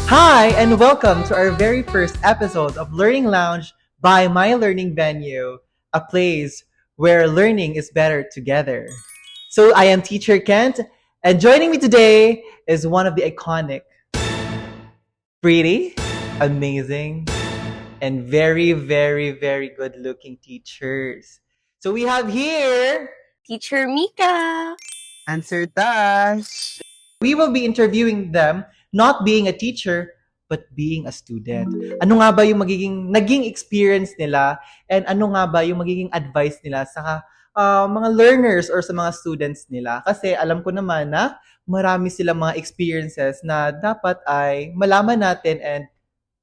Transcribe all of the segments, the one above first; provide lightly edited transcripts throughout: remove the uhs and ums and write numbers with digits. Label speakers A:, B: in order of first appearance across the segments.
A: Hi, and welcome to our very first episode of Learning Lounge by My Learning Venue, a place where learning is better together. So, I am Teacher Kent, and joining me today is one of the iconic, pretty, amazing, and very, very, very good looking teachers. So, we have here.
B: Teacher Mika.
C: Answer Tash.
A: We will be interviewing them, not being a teacher, but being a student. Ano nga ba yung naging experience nila, and ano nga ba yung magiging advice nila sa mga learners or sa mga students nila? Kasi alam ko naman na marami silang mga experiences na dapat ay malaman natin and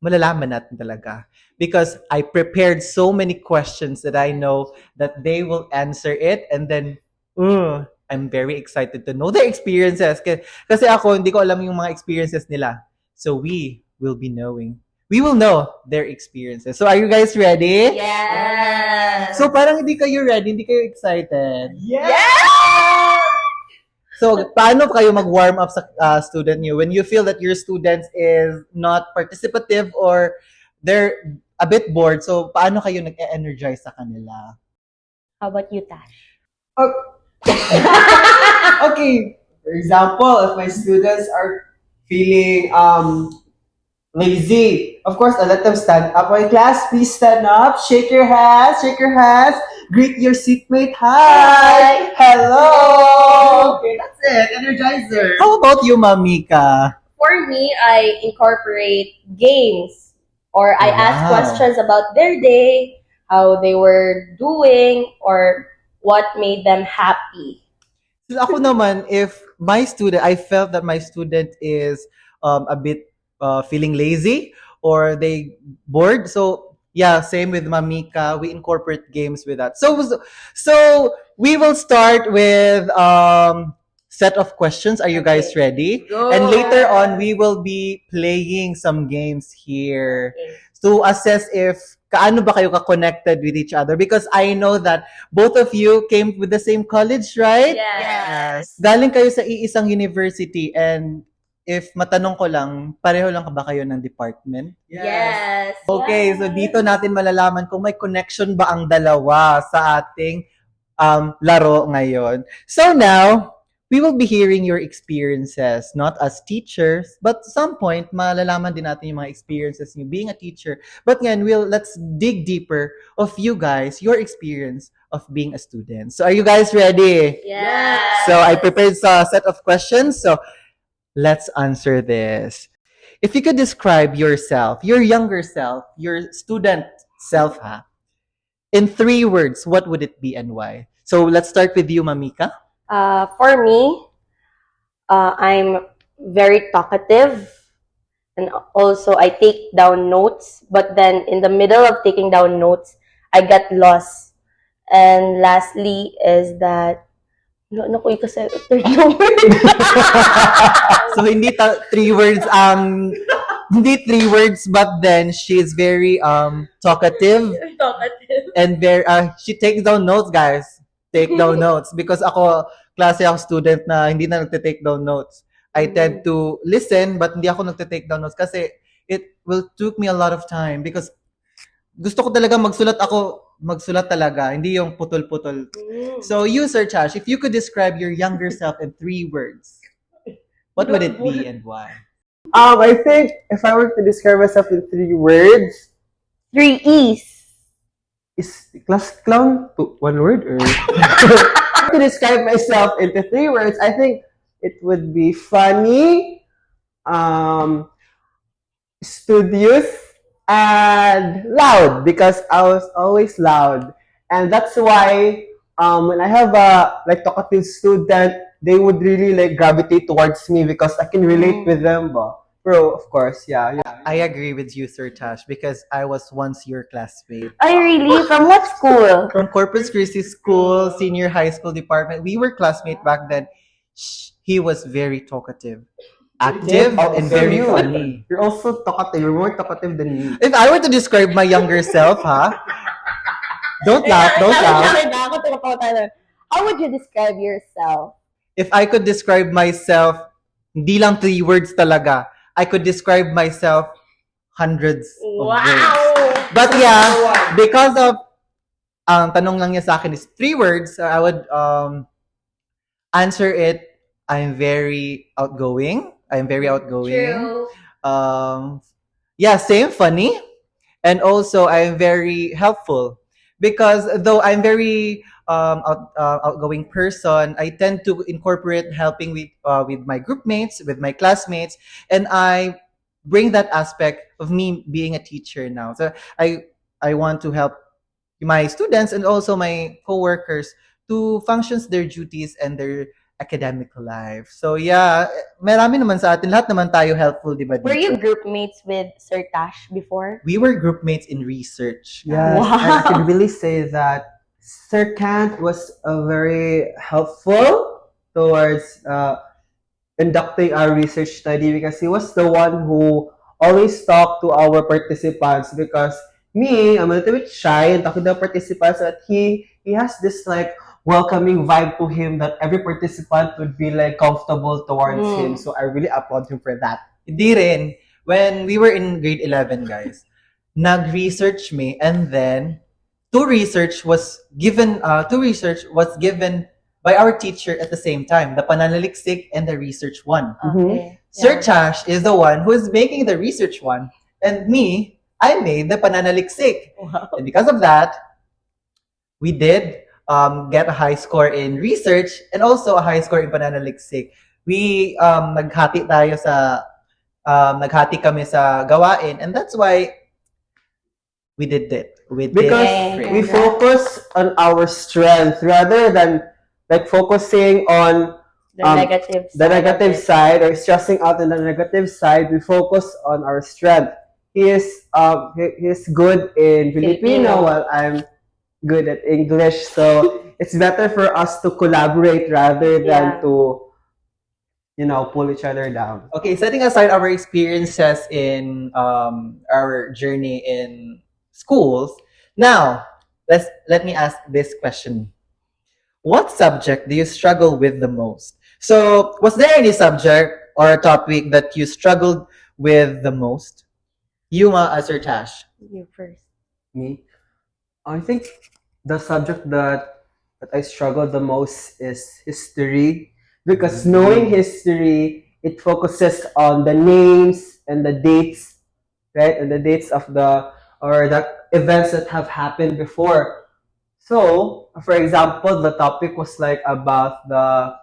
A: malalaman natin talaga. Because I prepared so many questions that I know that they will answer it, and then, I'm very excited to know their experiences. Kasi ako, hindi ko alam yung mga experiences nila. So we will know their experiences. So are you guys ready?
B: Yes.
A: So parang hindi kayo ready, hindi kayo excited.
B: Yes!
A: So paano kayo mag-warm up sa student nyo when you feel that your students is not participative or they're a bit bored? So paano kayo nag-energize sa kanila?
B: How about you, Tash?
C: Okay. For example, if my students are feeling lazy, of course, I let them stand up. My class, please stand up. Shake your hands. Shake your hands. Greet your seatmate. Hi. Hello. Okay, that's it. Energizer.
A: How about you, Mamika?
B: For me, I incorporate games or I ask
A: Wow.
B: questions about their day, how they were doing, or what made them happy.
A: So ako naman, if I felt that my student is a bit feeling lazy or they bored. So yeah, same with Mamika. We incorporate games with that. So we will start with set of questions. Are you guys ready?
B: Go.
A: And later on, we will be playing some games here
B: Okay.
A: to assess if kaano ba kayo ka-connected with each other, because I know that both of you came with the same college, right?
B: Yes.
A: Galing kayo sa iisang university, and if matanong ko lang, pareho lang ba kayo ng department?
B: Yes.
A: Okay, so dito natin malalaman kung may connection ba ang dalawa sa ating laro ngayon. So now, we will be hearing your experiences, not as teachers, but some point, malalaman din natin yung mga experiences niyo being a teacher. But ngayon, let's dig deeper of you guys, your experience of being a student. So are you guys ready?
B: Yes.
A: So I prepared a set of questions. So let's answer this. If you could describe yourself, your younger self, your student self, in 3 words, what would it be and why? So let's start with you, Mamika.
B: For me, I'm very talkative, and also I take down notes, but then in the middle of taking down notes, I get lost. And lastly is that naku, kasi third word.
A: So hindi 3 words hindi 3 words, but then she's very talkative
B: Talkative.
A: and very she takes down notes, guys. Take down notes, because ako klase ako student na hindi na nagte-take down notes. I tend to listen but hindi ako nagte-take down notes kasi it will took me a lot of time, because gusto ko talaga magsulat talaga, hindi yung putol-putol. So you, Sir Tash, if you could describe your younger self in 3 words, what would it be and why?
C: I think if I were to describe myself in 3 words,
B: 3 E's.
C: is class clown 1 word or to describe myself into 3 words, I think it would be funny, studious, and loud, because I was always loud, and that's why when I have a talkative student, they would really gravitate towards me because I can relate with them. Bro, of course, yeah.
A: I agree with you, Sir Tash, because I was once your classmate.
B: Ay, really? From what school?
A: From Corpus Christi School, senior high school department. We were classmates back then. He was very talkative, active, and very funny.
C: You're also talkative. You're more talkative than me.
A: If I were to describe my younger self, don't laugh, don't laugh.
B: How would you describe yourself?
A: If I could describe myself, hindi lang 3 words talaga. I could describe myself hundreds of words.
B: Wow!
A: But yeah, because of ang tanong lang niya sa akin is 3 words, so I would answer it. I'm very outgoing. I'm very outgoing.
B: True.
A: Yeah, same, funny. And also, I'm very helpful. Because though I'm very outgoing person, I tend to incorporate helping with my group mates, with my classmates, and I bring that aspect of me being a teacher now. So I want to help my students and also my coworkers to functions their duties and their academic life. So yeah, marami naman sa atin, lahat naman tayo helpful, di ba?
B: Were
A: dito?
B: you group mates with Sir Tash before?
A: We were group mates in research.
C: Yes,
B: Wow.
C: and I can really say that Sir Kant was very helpful towards conducting our research study because he was the one who always talked to our participants because me, I'm a little bit shy and talking to the participants, but he has this like welcoming vibe to him that every participant would be like comfortable towards him. So I really applaud him for that.
A: Hindi rin. When we were in grade 11, guys, nag-research me and then two research was given by our teacher at the same time, the pananaliksik and the research one.
B: Okay.
A: Sir Tash is the one who is making the research one, and me, I made the pananaliksik.
B: Wow.
A: And because of that, we did get a high score in research and also a high score in pananaliksik. We naghati kami sa gawain, and that's why we did it.
C: Because
B: Yay.
C: we focus on our strength rather than like focusing on
B: The negative
C: the negative
B: of it.
C: side or stressing out on the negative side. We focus on our strength. He's good in Filipino
B: Filipino.
C: while I'm good at English, so it's better for us to collaborate rather than
B: Yeah.
C: to pull each other down.
A: Okay, setting aside our experiences in our journey in schools, now let me ask this question: what subject do you struggle with the most? So, was there any subject or a topic that you struggled with the most? Yuma, Sir Tash.
B: You first.
C: Me, I think the subject that I struggle the most is history because knowing history, it focuses on the names and the dates, right? And the dates of the events that have happened before. So, for example, the topic was like about the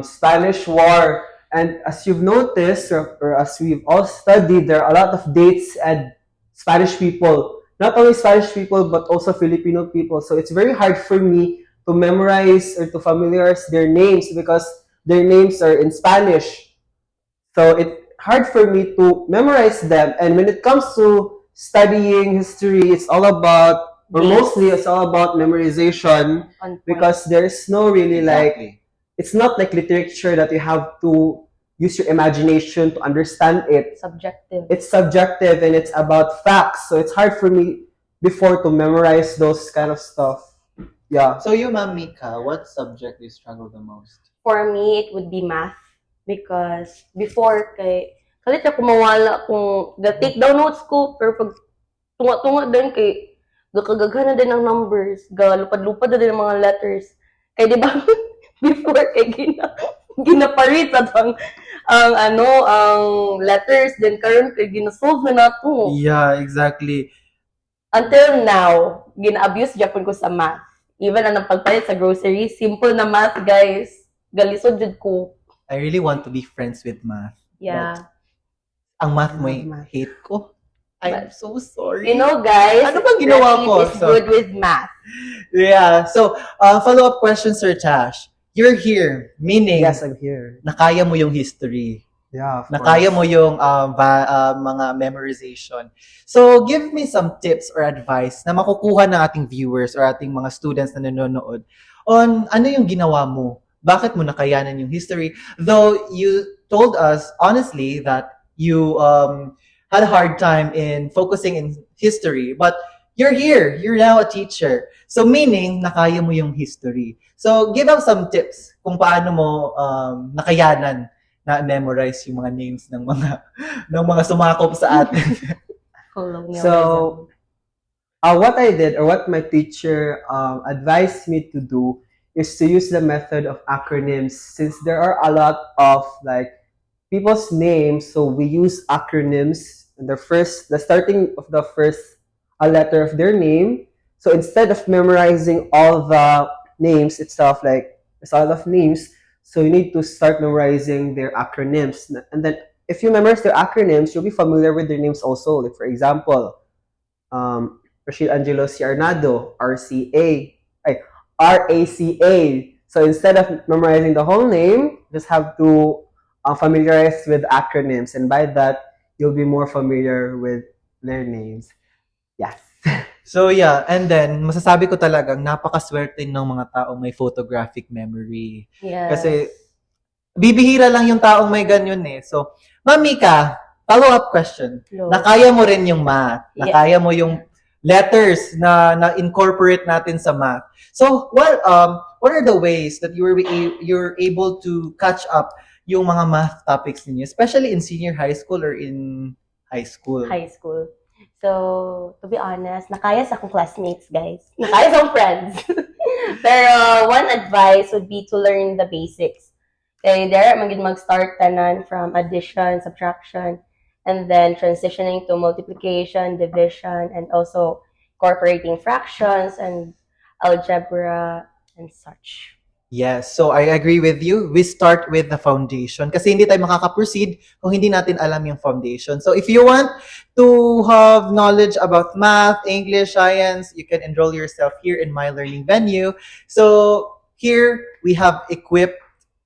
C: Spanish War, and as you've noticed, or as we've all studied, there are a lot of dates and Spanish people. Not only Spanish people, but also Filipino people. So it's very hard for me to memorize or to familiarize their names because their names are in Spanish. So it's hard for me to memorize them. And when it comes to studying history, it's all about, or
B: Dates.
C: mostly it's all about memorization
B: On point.
C: because there's no really like,
A: Exactly.
C: it's not like literature that you have to use your imagination to understand it.
B: Subjective.
C: It's subjective and it's about facts. So it's hard for me before to memorize those kind of stuff. Yeah.
A: So, Yuma, Mika, what subject do you struggle the most?
B: For me, it would be math. Because before, kalit ako mawala kung ga-take down notes ko, pero pag tunga-tunga din kay gakagagana din ng numbers, galupad-lupad na din ang mga letters. Kay di ba, before kay ginaparit at ang letters, then karon kay ginasolve na nato.
A: Yeah, exactly.
B: Until now, gina-abuse Japon ko sa math. Even ang pagpalit sa grocery, simple na math, guys. Galisod jud ko.
A: I really want to be friends with math.
B: Yeah.
A: Ang math mo
C: I love math.
A: hate ko. I'm so sorry.
B: You know, guys,
A: Ano bang ginawa ko?
B: Rashid is good with math.
A: Yeah. So, follow-up question, Sir Tash. You're here, meaning
C: Yes, I'm here.
A: nakaya mo yung history.
C: Yeah, of
A: Nakaya
C: course.
A: mo yung mga memorization. So, give me some tips or advice na makukuha ng ating viewers or ating mga students na nanonood on ano yung ginawa mo. Bakit mo nakayanan yung history? Though you told us honestly that you had a hard time in focusing in history, but you're here. You're now a teacher. So, meaning, nakaya mo yung history. So, give us some tips kung paano mo nakayanan na-memorize yung mga names ng mga ng mga sumakop sa atin.
C: So, what I did, or what my teacher advised me to do, is to use the method of acronyms, since there are a lot of like people's names. So we use acronyms. The starting of the first a letter of their name. So instead of memorizing all the names itself, like it's a lot of names, so you need to start memorizing their acronyms. And then if you memorize their acronyms, you'll be familiar with their names also. Like for example, Rachel Angelo Ciarnado, RCA, RACA. So instead of memorizing the whole name, just have to familiarize with acronyms, and by that, you'll be more familiar with their names. Yes.
A: So yeah, and then masasabi ko talagang napakaswerte ng mga taong may photographic memory.
B: Yes.
A: Kasi bibihira lang yung taong may ganyan eh. So, Mika, follow-up question.
B: No.
A: Nakaya mo rin yung math.
B: Yeah.
A: Nakaya mo yung letters na incorporate natin sa math. So, what are the ways that you're able to catch up yung mga math topics ninyo, especially in senior high school or in high school?
B: High school. So, to be honest, nakaya sa akong classmates, guys. Nakaya sa akong friends. Pero, one advice would be to learn the basics. Okay, there, mag-start tanan from addition, subtraction, and then transitioning to multiplication, division, and also incorporating fractions and algebra and such.
A: Yes, so I agree with you. We start with the foundation kasi hindi tayo makaka-proceed kung hindi natin alam yung foundation. So if you want to have knowledge about math, English, science, you can enroll yourself here in My Learning Venue. So here we have equipped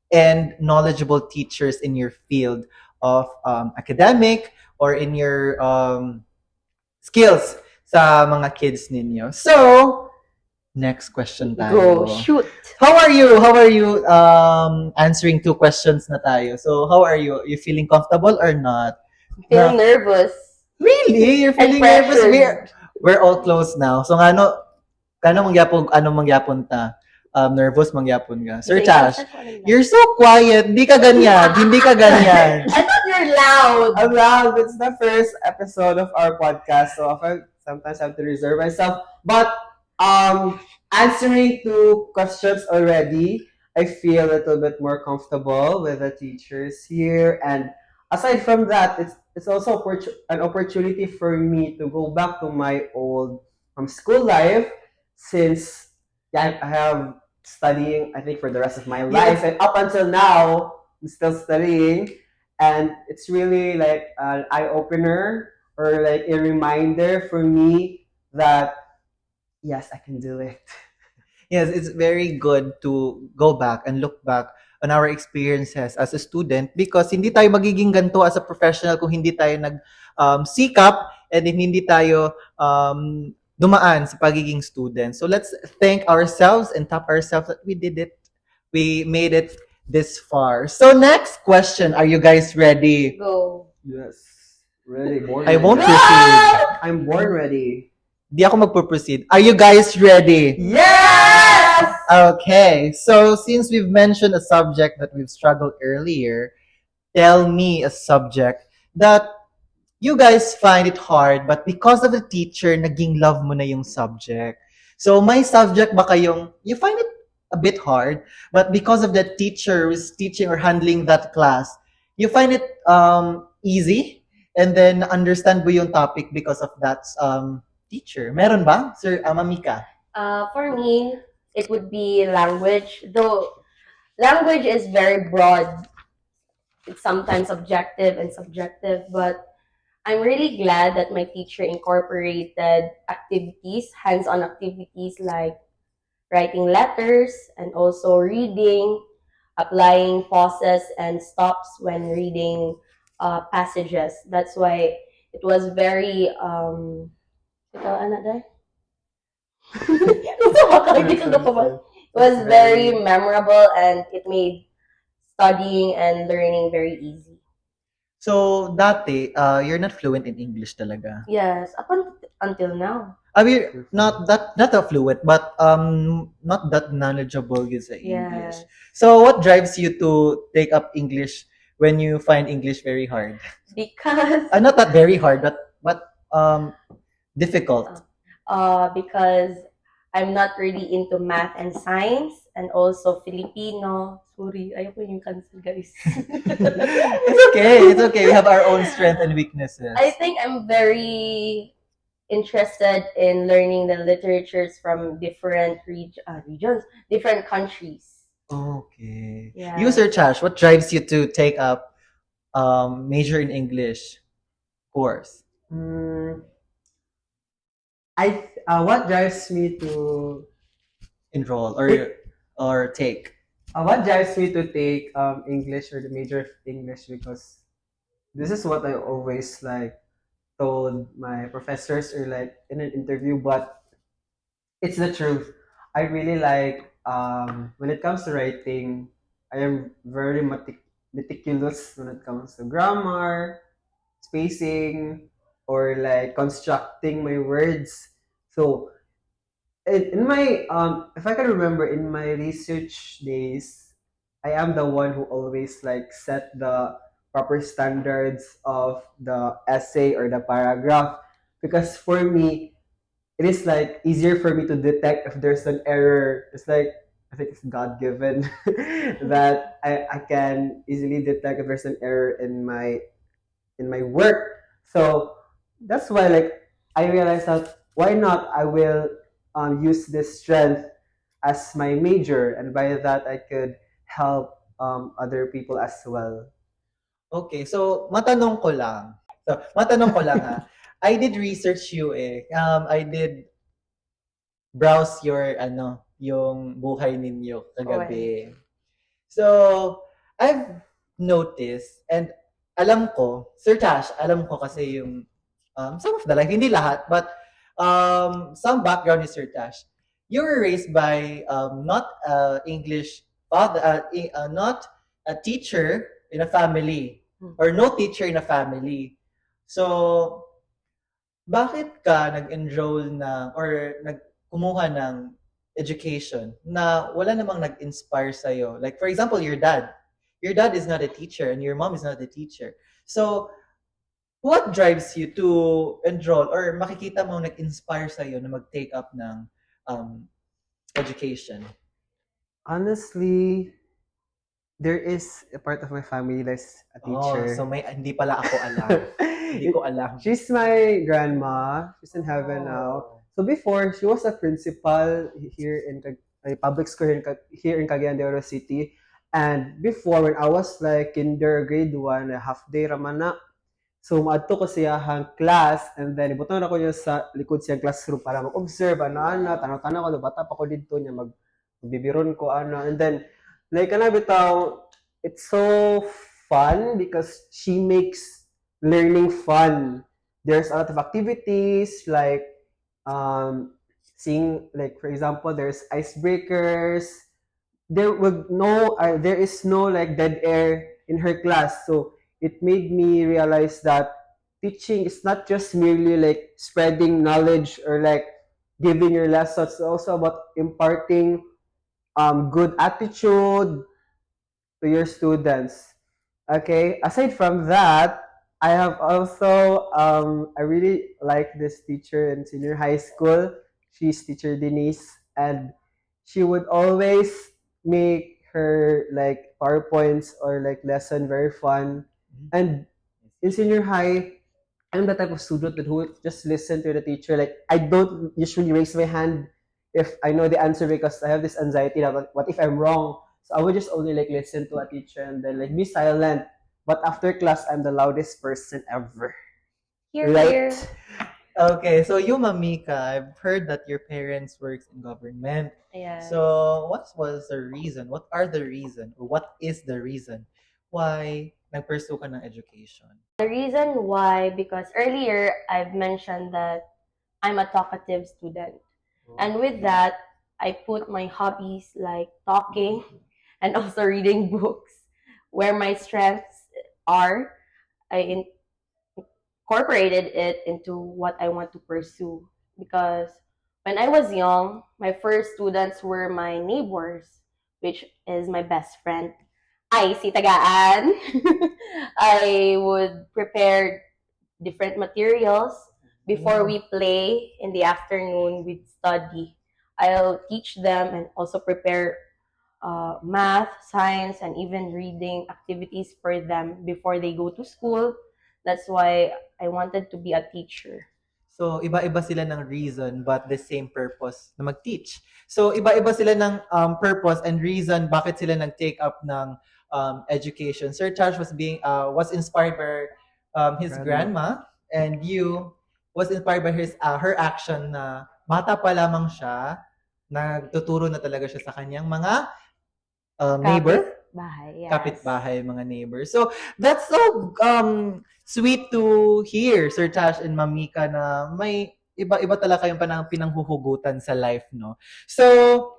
A: and knowledgeable teachers in your field of academic or in your skills sa mga kids ninyo. So, next question tayo.
B: Go, shoot.
A: How are you? How are you answering 2 questions na tayo? So, how are you? You feeling comfortable or not?
B: Feeling nervous.
A: Really? You're feeling
B: And
A: nervous?
B: pressured.
A: We're all close now. So, ano mangyapon ta? Nervous mangyapon ka. Sir Chash, you're so quiet. Hindi ka ganyan. Hindi ka ganyan.
B: I thought you're loud.
C: I'm loud. It's the first episode of our podcast, so I sometimes have to reserve myself. But answering 2 questions already, I feel a little bit more comfortable with the teachers here. And aside from that, it's also an opportunity for me to go back to my old school life, since I have studying, I think, for the rest of my life. And up until now, I'm still studying. And it's really like an eye-opener, or like a reminder for me that yes, I can do it.
A: Yes, it's very good to go back and look back on our experiences as a student, because hindi tayo magiging ganito as a professional kung hindi tayo sikap and hindi tayo dumaan sa pagiging student. So let's thank ourselves and tap ourselves that we did it. We made it this far. So next question, are you guys ready?
B: Go.
C: Yes. Ready, born
A: I
C: ready.
A: won't proceed.
C: I'm born ready.
A: Di ako magpo-proceed. Are you guys ready?
C: Yes!
A: Okay, so since we've mentioned a subject that we've struggled earlier, tell me a subject that you guys find it hard, but because of the teacher, naging love mo na yung subject. So may subject ba kayong, you find it a bit hard, but because of the teacher who's teaching or handling that class, you find it easy, and then understand mo yung topic because of that teacher. Meron ba, Sir Mika?
B: For me, it would be language. Though language is very broad. It's sometimes objective and subjective, but I'm really glad that my teacher incorporated activities, hands-on activities like writing letters and also reading, applying pauses and stops when reading passages. That's why it was very it was very memorable, and it made studying and learning very easy.
A: So, dati, you're not fluent in English talaga.
B: Yes, until now.
A: I mean, not a fluent, but not that knowledgeable sa English.
B: Yes.
A: So, what drives you to take up English when you find English very hard?
B: Because
A: Not that very hard, but difficult.
B: because I'm not really into math and science and also Filipino. Sorry, ayoko yung cancel, guys.
A: It's okay. It's okay. We have our own strengths and weaknesses.
B: I think I'm very interested in learning the literatures from different regions, different countries.
A: Okay.
B: Yeah.
A: You, Sir Chash, what drives you to take up major in English course?
C: What drives me to
A: Enroll or take?
C: what drives me to take English or the major of English, because this is what I always like told my professors or like in an interview, but it's the truth. I really like when it comes to writing, I am very meticulous when it comes to grammar, spacing, or like constructing my words. So in my if I can remember in my research days, I am the one who always like set the proper standards of the essay or the paragraph, because for me it is like easier for me to detect if there's an error. It's like I think it's God given that I can easily detect if there's an error in my work. So that's why like I realized that why not I will use this strength as my major, and by that I could help other people as well.
A: Okay, so matanong ko lang. Ha. I did research you eh. I did browse your yung buhay ninyo kagabi. So, I've noticed and alam ko, Sir Tash, alam ko kasi yung some of the life, hindi lahat, but some background ni Sir Tash. You were raised by not English father, not a teacher in a family or no teacher in a family. So, bakit ka nag-enroll na or kumuha ng education na wala namang nag-inspire sa'yo? Like, for example, your dad. Your dad is not a teacher and your mom is not a teacher. So, what drives you to enroll or makikita mo nag-inspire sa'yo na mag-take up ng education?
C: Honestly, there is a part of my family that's a teacher.
A: Oh, so hindi pala ako alam. Hindi ko alam.
C: She's my grandma. She's in heaven now. So before, she was a principal here in a public school here in Cagayan de Oro City. And before, when I was like kinder, grade 1, half day ramana. So maadto ko siyahang class, and then ibuton ako niya sa likod siyang classroom para mag-observe ana tanaw-tanaw ko bata pa ko dito niya magbibiron ko and then like bitaw, it's so fun because she makes learning fun. There's a lot of activities like seeing, like for example, there's icebreakers. There is no like dead air in her class. So it made me realize that teaching is not just merely like spreading knowledge or like giving your lessons. It's also about imparting good attitude to your students. Okay. Aside from that, I have also I really like this teacher in senior high school. She's teacher Denise, and she would always make her like PowerPoints or like lesson very fun. And in senior high, I'm the type of student that who would just listen to the teacher. Like I don't usually raise my hand if I know the answer, because I have this anxiety that what if I'm wrong. So I would just only like listen to a teacher and then like be silent. But after class, I'm the loudest person ever.
B: Here,
C: Right?
B: here.
A: Okay, so you, Mamika, I've heard that your parents works in government.
B: Yes.
A: So, what was the reason? What are the reason? Or what is the reason why nag-pursue ka ng education?
B: The reason why, because earlier I've mentioned that I'm a talkative student. And with that, I put my hobbies like talking and also reading books where my strengths are. I incorporated it into what I want to pursue, because when I was young, my first students were my neighbors, which is my best friend. Ay, si Tagaan. I would prepare different materials before we play. In the afternoon, we'd study. I'll teach them and also prepare math, science, and even reading activities for them before they go to school. That's why I wanted to be a teacher.
A: So, iba-iba sila ng reason but the same purpose na mag-teach. So, iba-iba sila ng purpose and reason bakit sila nag-take up ng education. Sir Charles was inspired by his grandma, and you was inspired by her action na bata pa lamang siya, nagtuturo na talaga siya sa kanyang mga neighbor.
B: Bahay, yes.
A: Kapitbahay, mga neighbors. So, that's so sweet to hear, Sir Tash and Mamika, na may iba-iba talaga kayong pinanghuhugutan sa life, no? So,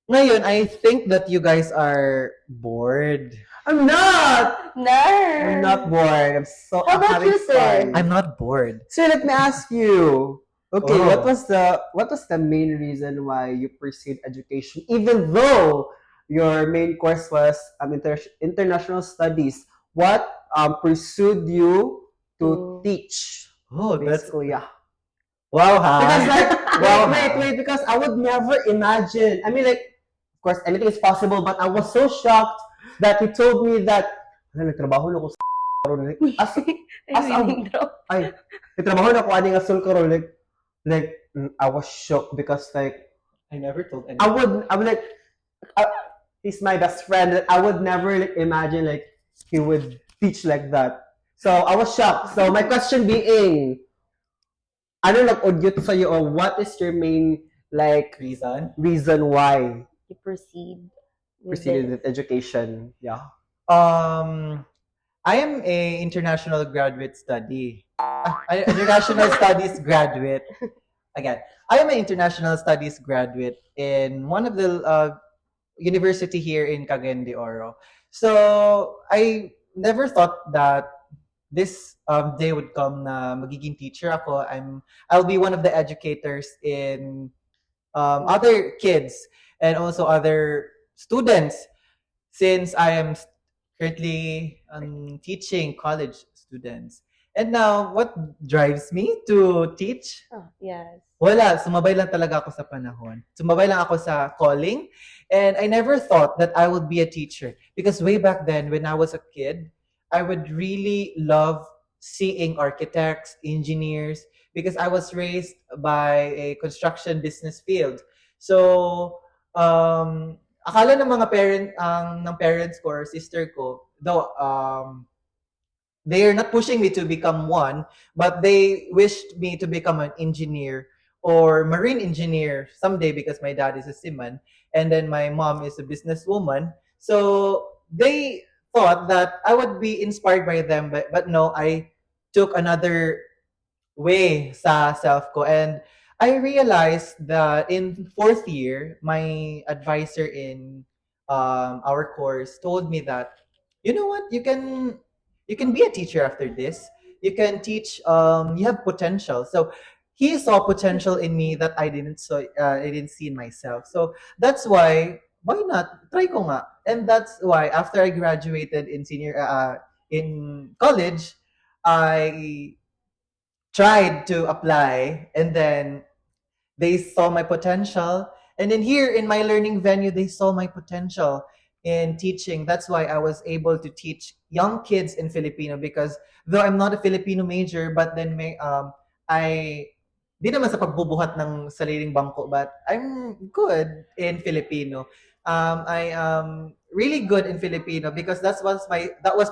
A: ngayon, I think that you guys are bored.
C: I'm not!
B: No.
C: I'm not bored. I'm so
B: How about
C: having
B: you, sir?
C: fun.
A: I'm not bored.
C: So let me ask you. Okay,
A: Oh.
C: what was the main reason why you pursued education, even though your main course was international studies? What pursued you to teach?
A: Oh, that's
C: Basically, yeah.
A: wow, ha?
C: Because like,
A: Wow.
C: wait, because I would never imagine. I mean, like, of course, anything is possible, but I was so shocked that he told me that, nagtrabaho na ko sa ay, nagtrabaho na ko aning asol karon, I was shocked because like,
A: I never told anyone.
C: I would like, he's my best friend. I would never like imagine like he would teach like that. So I was shocked. So my question being, ano nag-audio to sa'yo, or what is your main like reason why
B: You proceed with
C: proceeded
B: it.
C: with education? Yeah.
A: I am a international graduate study. International studies graduate. Again, I am an international studies graduate in one of the university here in Cagayan de Oro. So I never thought that this day would come na magiging teacher ako. I'll be one of the educators in other kids and also other students, since I am currently teaching college students. And now, what drives me to teach?
B: Oh, yes.
A: Wala, sumabay lang talaga ako sa panahon. Sumabay lang ako sa calling. And I never thought that I would be a teacher. Because way back then, when I was a kid, I would really love seeing architects, engineers, because I was raised by a construction business field. So, akala ng mga parents ko or sister ko, though they are not pushing me to become one, but they wished me to become an engineer or marine engineer someday, because my dad is a seaman and then my mom is a businesswoman. So they thought that I would be inspired by them, but no, I took another way sa self ko. And I realized that in fourth year, my advisor in our course told me that, you know what, you can be a teacher after this. You can teach. You have potential. So he saw potential in me that I didn't see in myself. So that's why not try ko nga. And that's why after I graduated in college, I tried to apply, and then they saw my potential. And then here in my learning venue, they saw my potential in teaching. That's why I was able to teach young kids in Filipino, because though I'm not a Filipino major, but then I di naman sa pagbubuhat ng sariling bangko, but I'm good in Filipino. I am really good in Filipino because that was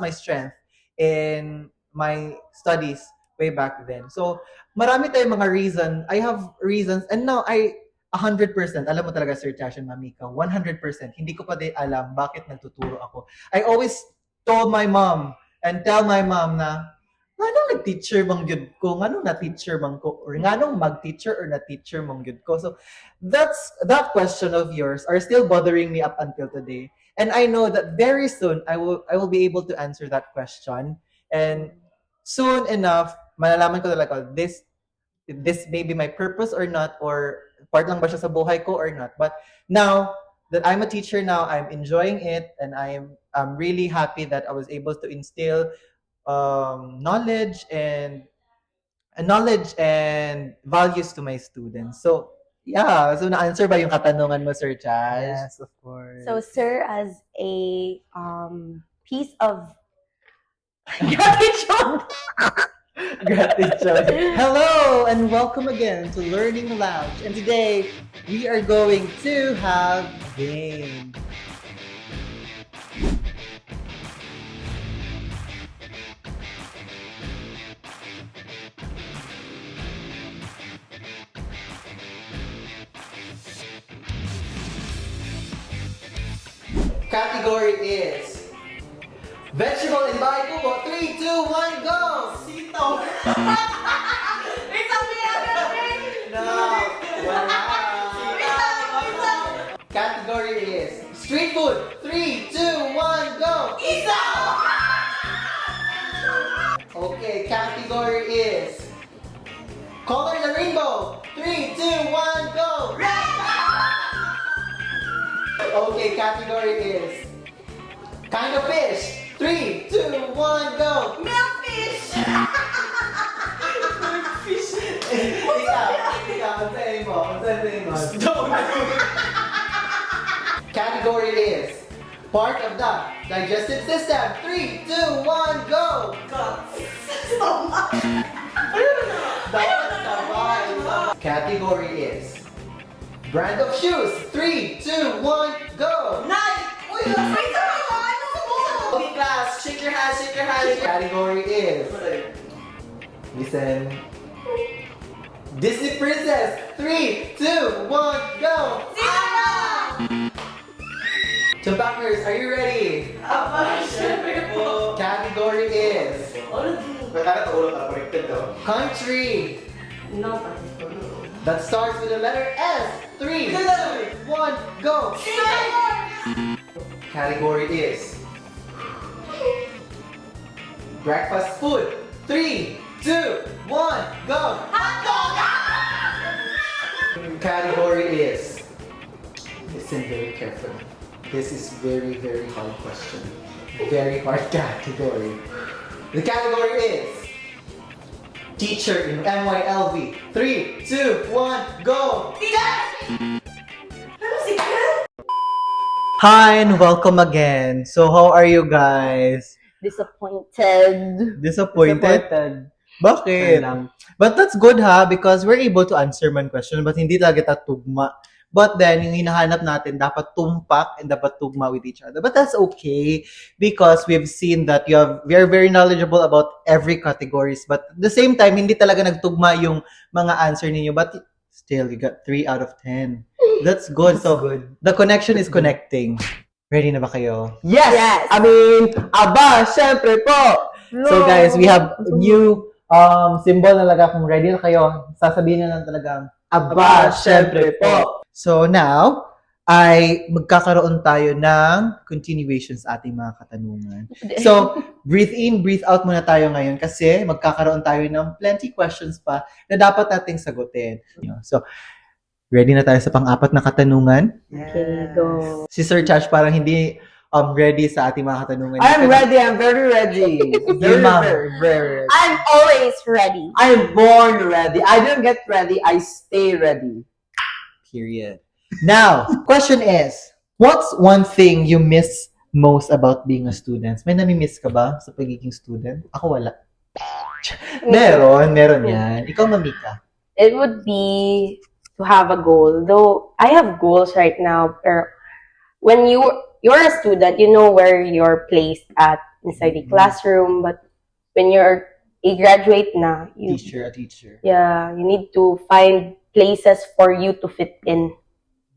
A: my strength in my studies way back then. So marami tayong mga reason. I have reasons, and now 100%, alam mo talaga, Sir Tash and Mamika, 100%, hindi ko pa din alam bakit nagtuturo ako. I always told my mom and tell my mom na, nganong nag-teacher mang gyud ko, nganong na-teacher mang ko, or nganong mag-teacher or na-teacher mang gyud ko. So, that question of yours are still bothering me up until today. And I know that very soon, I will be able to answer that question. And soon enough, malalaman ko talaga, this may be my purpose or not, or part lang ba siya sa buhay ko or not. But now that I'm a teacher now. I'm enjoying it, and I'm really happy that I was able to instill knowledge and values to my students. So, yeah. So, na-answer ba yung katanungan mo, Sir Chaz?
C: Yes, of course.
B: So, sir, as a piece of gratitude.
A: Gratitude. Hello and welcome again to Learning Lounge. And today we are going to have game. Category is vegetable in Bible. 3, 2, 1, go! Sito! No! Wala! Category is street food. 3, 2, 1, go! Isaw! Okay, category is color the rainbow. 3, 2, 1, go! Red! Okay, category is kind of fish. 3, 2, 1, go! Milkfish! Milkfish! Ikaw, ang sayin mo. Category is part of the digestive system. 3, 2, 1, go! Category is brand of shoes. 3, 2, 1, go! Nike! Okay, class, shake your hands, shake your hands. Category is listen. Disney princess. 3, 2, 1, go! Tobacconers, are you ready? Category is country that starts with the letter S. 3, 2, 1, go! Category is breakfast food. 3, 2, 1, go! Category is, listen very carefully. This is very, very hard question. Very hard category. The category is teacher in MYLV. 3, 2, 1, go! Hi and welcome again. So how are you guys?
B: Disappointed.
A: Disappointed? Bakit?
C: Lang.
A: But that's good ha, because we're able to answer man question, but hindi talaga tugma. But then, yung hinahanap natin, dapat tumpak and dapat tugma with each other. But that's okay, because we've seen that we are very knowledgeable about every categories. But at the same time, hindi talaga nagtugma yung mga answer ninyo. But still, you got 3 out of 10. That's good. So,
C: good.
A: the connection is connecting. Ready na ba kayo?
C: Yes!
B: Yes.
C: I mean, aba, syempre po!
A: So guys, we have new symbol talaga. Kung ready na kayo, sasabihin na lang talaga,
C: Aba, syempre po!
A: So now, ay magkakaroon tayo ng continuation sa ating mga katanungan. So, breathe in, breathe out muna tayo ngayon kasi magkakaroon tayo ng plenty questions pa na dapat nating sagutin. So, ready na tayo sa pang-apat na katanungan?
B: Okay, go.
A: Si Sir Chash parang hindi ready sa ating mga katanungan.
C: I'm ready, I'm very ready.
A: You, ma'am.
C: very ready.
B: I'm always ready.
C: I'm born ready. I don't get ready, I stay ready.
A: Period. Now, question is, what's one thing you miss most about being a student? May nami-miss ka ba sa pagiging student? Ako wala. Meron yan. Ikaw, Mamika.
B: It would be to have a goal. Though I have goals right now, but when you're a student, you know where you're placed at inside the classroom. But when you're a graduate na,
A: A teacher.
B: yeah, you need to find places for you to fit in.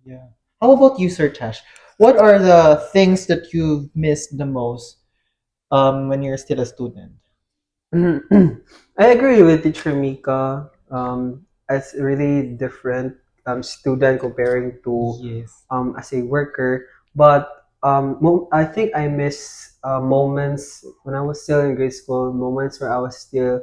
A: Yeah. How about you, Sir Tash? What are the things that you've missed the most when you're still a student?
C: I agree with Teacher Mika. As really different student comparing to
A: Yes.
C: as a worker, but I think I miss moments when I was still in grade school, moments where I was still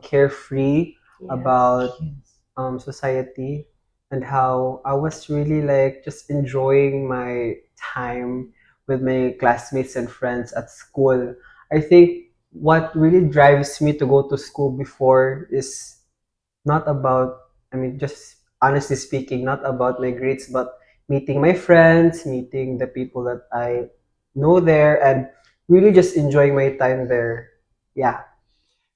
C: carefree
B: Yes.
C: about
A: Yes.
C: society, and how I was really like just enjoying my time with my classmates and friends at school. I think what really drives me to go to school before is not about, I mean, just honestly speaking, not about my grades, but meeting my friends, meeting the people that I know there, and really just enjoying my time there. Yeah.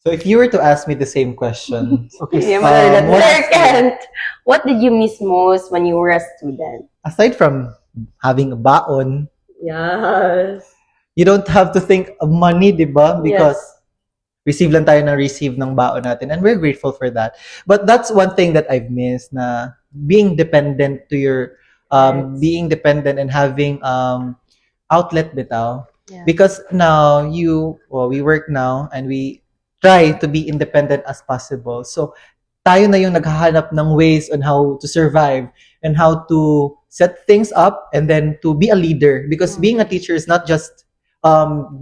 A: So if you were to ask me the same question,
C: Okay.
B: Yeah, mother, that
A: what-
B: second. What did you miss most when you were a student?
A: aside from having a baon,
B: Yes.
A: you don't have to think of money, di ba? Because
B: Yes.
A: receive lang tayo ng receive ng baon natin, and we're grateful for that. But that's one thing that I've missed, na being dependent to your
B: Yes.
A: being dependent and having outlet bitaw.
B: Yeah.
A: Because now we work now and we try to be independent as possible. So tayo na yung naghahanap ng ways on how to survive and how to set things up and then to be a leader, because being a teacher is not just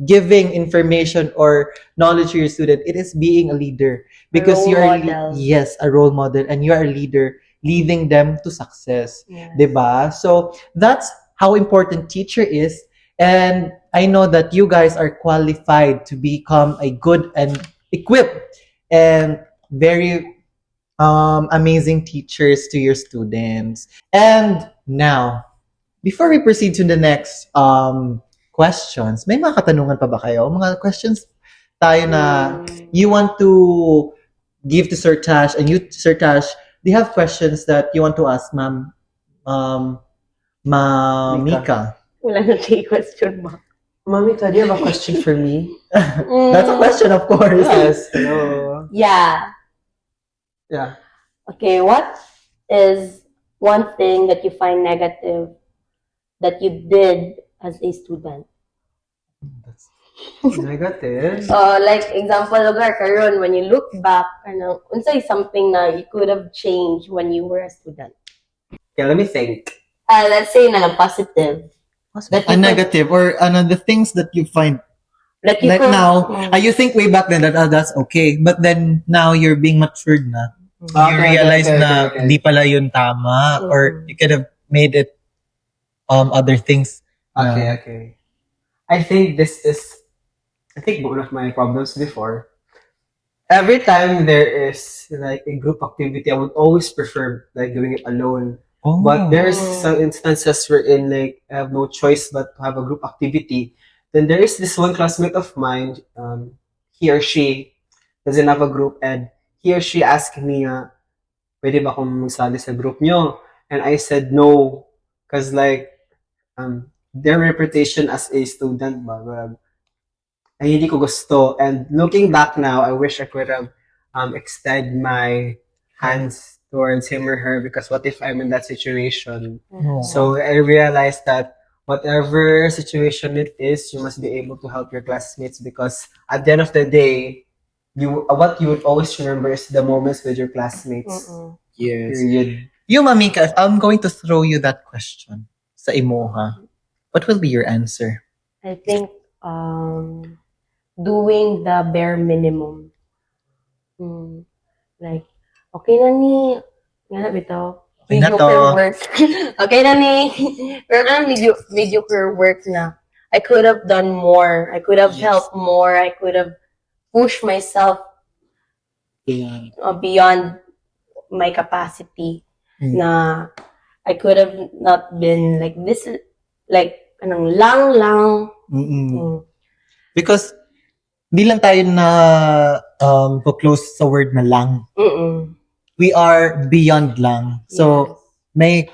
A: giving information or knowledge to your student. It is being a leader, because
B: role
A: you're
B: model.
A: yes, a role model, and you are a leader leading them to success.
B: Yes.
A: Diba? So that's how important teacher is. And I know that you guys are qualified to become a good and equipped and very amazing teachers to your students. And now, before we proceed to the next questions, may mga katanungan pa ba kayo? Mga questions tayo na you want to give to Sir Tash, and you, Sir Tash, do you have questions that you want to ask Ma'am Mika?
B: Wala na siya question mo.
C: Mommy, do you have a question for me?
A: That's a question, of course.
C: Yes. Hello.
B: Yeah.
C: Yeah.
B: Okay, what is one thing that you find negative that you did as a student?
C: Negative.
B: Like example lugar karon when you look back, ano, unsay something na you could have changed when you were a student?
C: Okay, let me think.
B: Let's say na positive. That
A: A
B: you could-
A: negative, or the things that you find
B: Like you
A: like
B: could,
A: now, you think way back then that that's okay, but then now you're being matured na. You realize na di pala yun tama, or you could have made it other things.
C: Okay, okay. I think this is, I think one of my problems before. Every time there is like a group activity, I would always prefer like doing it alone.
A: Oh.
C: But there's some instances wherein like I have no choice but to have a group activity. Then there is this one classmate of mine, he or she doesn't have a group, and he or she asked me, pwede ba akong magsali sa group nyo? And I said no, because like their reputation as a student ba, ay hindi ko gusto. And looking back now, I wish I could have extend my hands towards him or her, because what if I'm in that situation?
A: Oh.
C: So I realized that whatever situation it is, you must be able to help your classmates, because at the end of the day, what you would always remember is the moments with your classmates.
A: Yes.
C: Period.
A: You, Mamika, if I'm going to throw you that question sa Imoha, what will be your answer?
B: I think doing the bare minimum. Like, okay na ni, nga na bitaw.
A: Okay na to.
B: Mediocre work. Okay na ni. Pero na mediocre work na. I could have done more. I could have helped more. I could have pushed myself
A: Yeah.
B: beyond my capacity. Na I could have not been like this, like, anong lang.
A: Because di lang tayo na close sa word na lang. We are beyond lang. So we're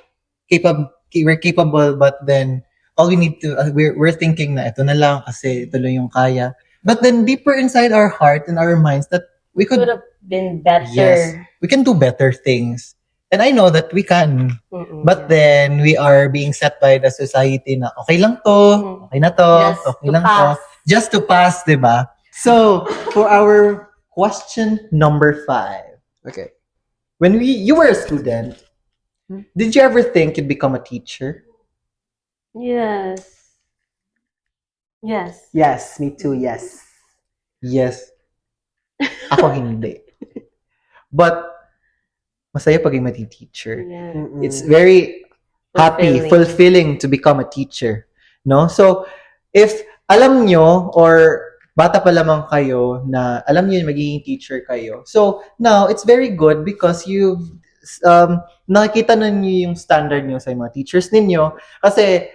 A: capable, but then all we need to we're thinking na ito na lang kasi ito lang yung kaya. But then deeper inside our heart and our minds that we
B: could
A: could
B: have been better.
A: Yes. We can do better things. And I know that we can. But then we are being set by the society na okay lang to, okay na to,
B: Just
A: okay
B: to
A: lang
B: pass.
A: to. Just to pass, di ba? So, for our question number 5.
C: Okay.
A: When you were a student, did you ever think you'd become a teacher?
B: Yes. Yes.
C: Yes, me too, yes.
A: Yes. Ako hindi. But masaya pag maging teacher.
B: Yeah.
A: It's very happy, fulfilling to become a teacher. No? So, if alam nyo or bata pa lamang kayo na alam nyo yung magiging teacher kayo. So, now, it's very good because you've nakikita na nyo yung standard nyo sa mga teachers ninyo. Kasi,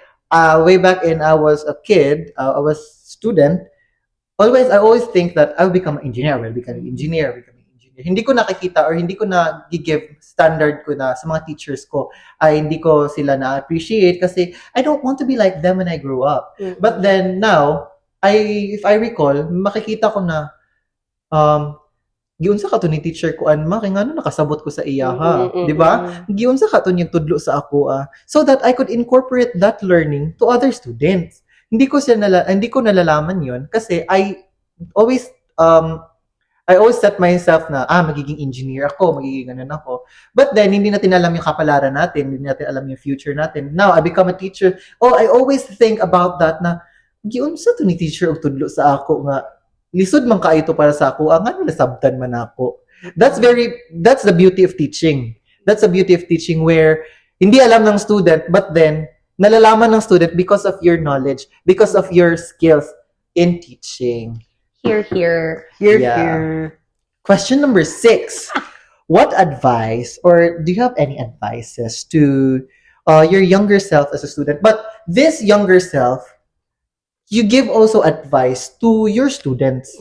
A: way back in I was a kid, I was student, I always think that I'll become an engineer, Hindi ko nakikita or hindi ko na give standard ko na sa mga teachers ko ay hindi ko sila na-appreciate kasi I don't want to be like them when I grow up.
B: Mm-mm.
A: But then now, if I recall, makikita ko na giunsa ka to ni teacher ko anma kay ngano nakasabot ko sa iya ha, di ba? Giunsa ka to yung tudlo sa ako so that I could incorporate that learning to other students. Hindi ko nalalaman 'yon kasi I always set myself na magiging engineer ako, magiging ganun ako. But then hindi natin alam yung kapalaran natin, hindi natin alam yung future natin. Now I become a teacher. I always think about that na giunsa to ni teacher og tudlo sa ako nga lisod man kaayo para sa ako ngano nasabtan man ako. That's the beauty of teaching. That's the beauty of teaching where hindi alam ng student but then nalalaman ng student because of your knowledge, because of your skills in teaching.
B: Here.
C: Here.
A: Question number 6. What advice or do you have any advices to your younger self as a student? But this younger self, you give also advice to your students,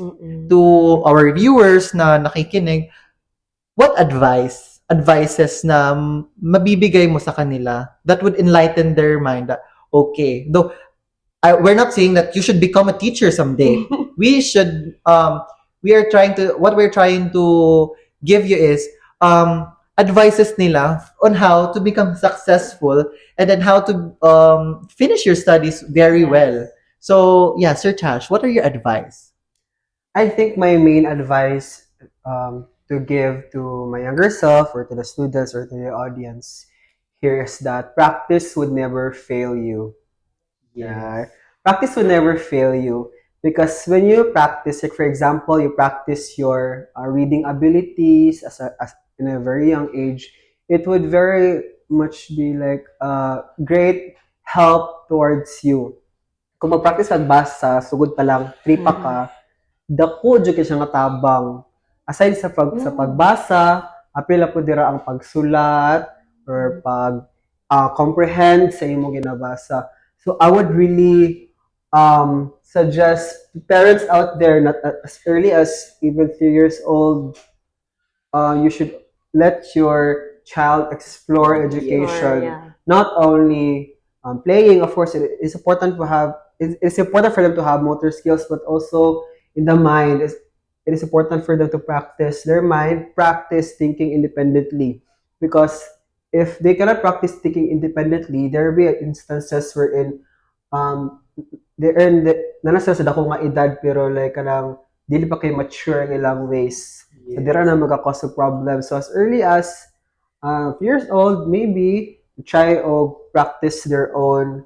A: to our viewers na nakikinig. What advices na mabibigay mo sa kanila that would enlighten their mind that, okay, though we're not saying that you should become a teacher someday. We're trying to give you is advices nila on how to become successful and then how to finish your studies very well. So, yeah, Sir Tash, what are your advice?
C: I think my main advice to give to my younger self or to the students or to the audience here is that practice would never fail you. Yeah. Practice will never fail you because when you practice, like for example, you practice your reading abilities as in a very young age, it would very much be like a great help towards you. Kung mag-practice magbasa, sugod pa lang, tripa ka, dako jud kay siya nga tabang. Aside sa pagbasa, apil po dira ang pagsulat or pag comprehend sa imong ginabasa. So I would really suggest parents out there, not as early as even 3 years old, you should let your child explore education. Not only playing, of course, it's important for them to have motor skills, but also in the mind, it is important for them to practice their mind, practice thinking independently. Because if they cannot practice thinking independently, there will be instances wherein they earn nasa sa dako nga edad pero like kanang dili pa kay mature ang ilang ways. So dira na magka-cause of problems. So as early as 2 years old, maybe try or practice their own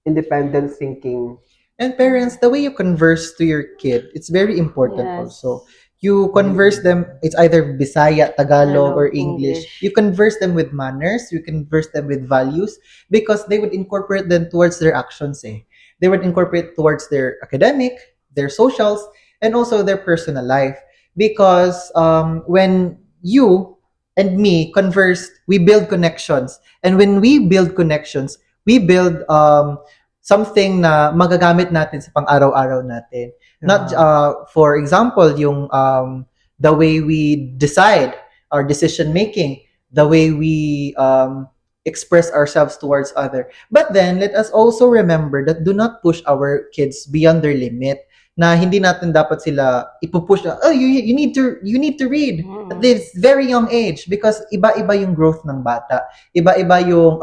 C: independent thinking.
A: And parents, the way you converse to your kid, it's very important also. You converse them, it's either Bisaya, Tagalog, or English. You converse them with manners, you converse them with values, because they would incorporate them towards their actions. They would incorporate towards their academic, their socials, and also their personal life. Because when you and me converse, we build connections. And when we build connections, we build something na magagamit natin sa pang-araw-araw natin. Not for example, yung the way we decide, our decision making, the way we express ourselves towards other. But then let us also remember that do not push our kids beyond their limit. Na hindi natin dapat sila ipupush na, you need to read at this very young age, because iba-iba yung growth ng bata. Iba-iba yung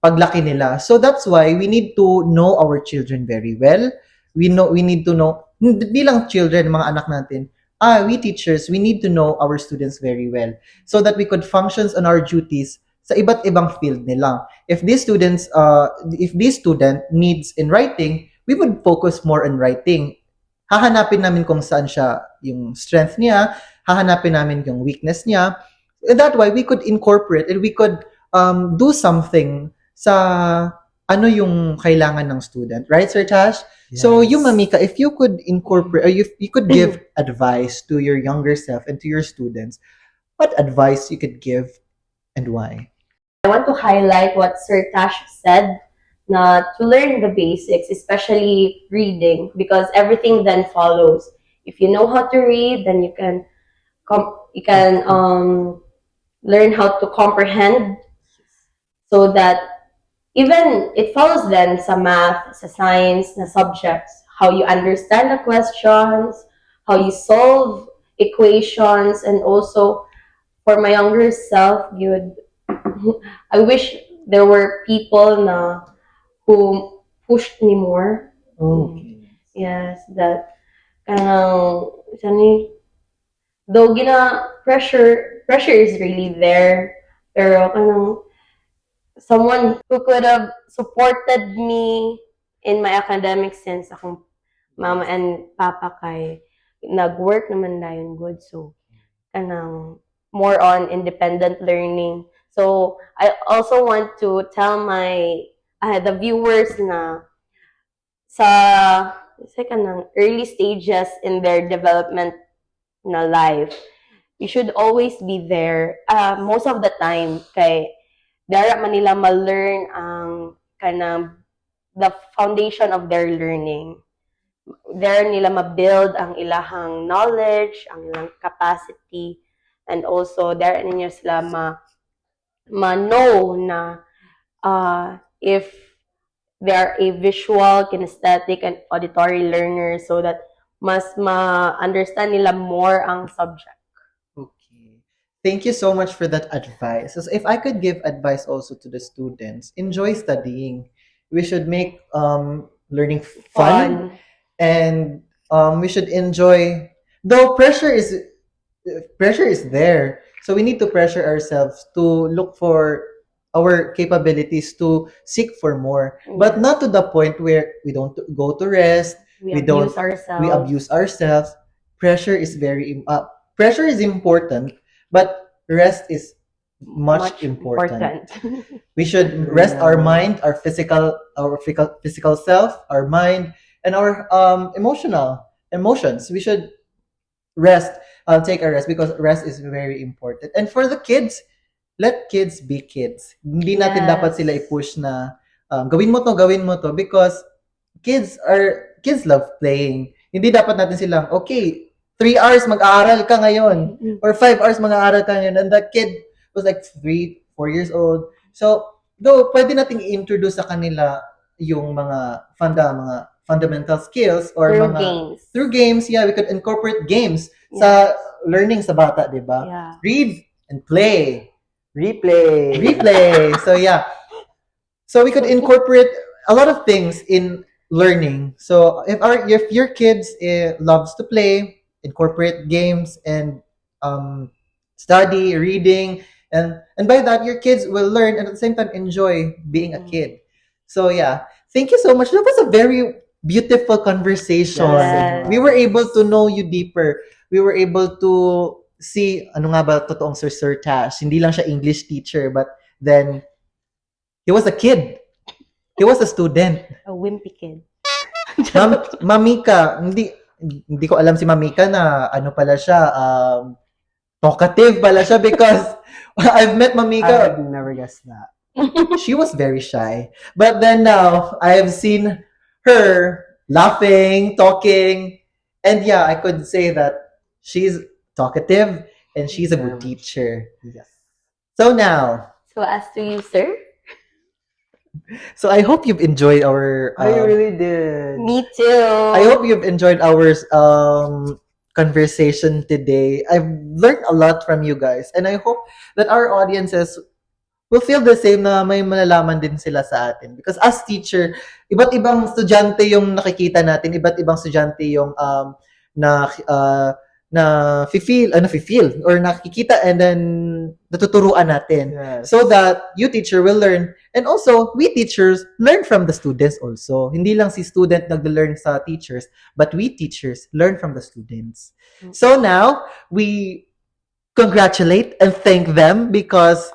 A: paglaki nila. So that's why we need to know our children very well. We need to know, bilang children, mga anak natin, we teachers, we need to know our students very well so that we could function on our duties sa iba't ibang field nila. If this student needs in writing, we would focus more on writing. Hahanapin namin kung saan siya yung strength niya. hahanapin namin yung weakness niya. That way, we could incorporate and we could do something sa ano yung kailangan ng student. Right, Sir Tash? So, you, Mamika, if you could incorporate, or if you could give advice to your younger self and to your students, what advice you could give and why?
B: I want to highlight what Sir Tash said, na to learn the basics, especially reading, because everything then follows. If you know how to read, then you can learn how to comprehend, so that even it follows then sa math, sa science, na subjects, how you understand the questions, how you solve equations, and also for my younger self, I wish there were people na who pushed me more.
A: Okay.
B: Yes, that though pressure is really there, pero someone who could have supported me in my academics, since akong mama and papa kay nag-work naman dayon good, so more on independent learning. So I also want to tell the viewers na sa early stages in their development na life, you should always be there. Most of the time, kay dara man nila ma-learn ang the foundation of their learning. There nila ma-build ang ilahang knowledge, ang ilang capacity, and also there ninyo sila ma-know na if they are a visual, kinesthetic, and auditory learner, so that mas ma-understand nila more ang subject.
A: Okay. Thank you so much for that advice. So if I could give advice also to the students, enjoy studying. We should make learning fun. And we should enjoy, though pressure is there, so we need to pressure ourselves to look for our capabilities, to seek for more, but not to the point where we don't go to rest, we abuse ourselves. Pressure is pressure is important, but rest is much important. We should rest our mind, our physical self, our mind, and our emotions. We should rest, take a rest, because rest is very important. And for the kids, let kids be kids. Hindi natin dapat sila i-push na gawin mo to, because kids love playing. Hindi dapat natin silang, okay, 3 hours mag-aaral ka ngayon, or 5 hours mag-aaral ka ngayon, and that kid was like 3-4 years old. So, though pwede nating i-introduce sa kanila yung mga fundamental skills, or through games. Yeah, we could incorporate games sa learning sa bata, di ba?
B: Yeah.
A: Read and play.
C: Replay.
A: So yeah. So we could incorporate a lot of things in learning. So if your kids loves to play, incorporate games and study, reading, and by that your kids will learn and at the same time enjoy being a kid. So yeah, thank you so much. That was a very beautiful conversation.
B: Yes.
A: We were able to know you deeper. We were able to see ano nga ba totoong Sir Tash. Hindi lang siya English teacher, but then he was a kid. He was a student.
B: A wimpy kid.
A: Mamika, hindi ko alam si Mamika na ano pala siya, talkative pala siya, because I've met
C: I
A: Mamika.
C: would never guess that.
A: She was very shy. But then now, I've seen her laughing, talking, and yeah, I could say that she's talkative and she's a good teacher.
C: Yes.
A: So now,
B: So as to you, sir?
A: so I hope you've enjoyed our...
C: I really did.
B: Me too.
A: I hope you've enjoyed our conversation today. I've learned a lot from you guys, and I hope that our audiences will feel the same, na may malalaman din sila sa atin. Because as teacher, iba't ibang estudyante yung nakikita natin, iba't ibang estudyante yung na-feel or nakikita and then natuturuan natin.
C: Yes.
A: So that you teacher will learn and also we teachers learn from the students also. Hindi lang si student nag-learn sa teachers, but we teachers learn from the students. So now we congratulate and thank them because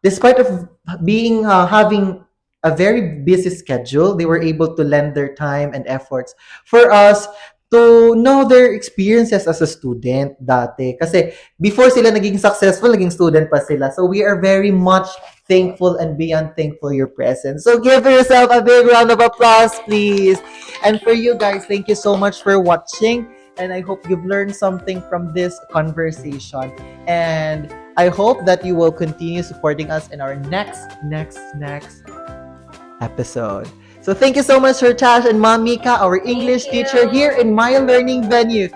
A: despite of being having a very busy schedule, they were able to lend their time and efforts for us to know their experiences as a student dati. Kasi before sila naging successful, naging student pa sila. So we are very much thankful and beyond thankful your presence. So give yourself a big round of applause, please. And for you guys, thank you so much for watching. And I hope you've learned something from this conversation. And I hope that you will continue supporting us in our next episode. So thank you so much, Sir Tash and Ma'am Mika, our English teacher here in My Learning Venue.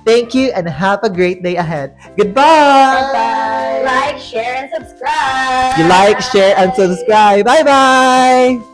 A: Thank you and have a great day ahead. Goodbye!
C: Bye.
B: Like, share, and subscribe.
A: You like, share, and subscribe. Bye-bye!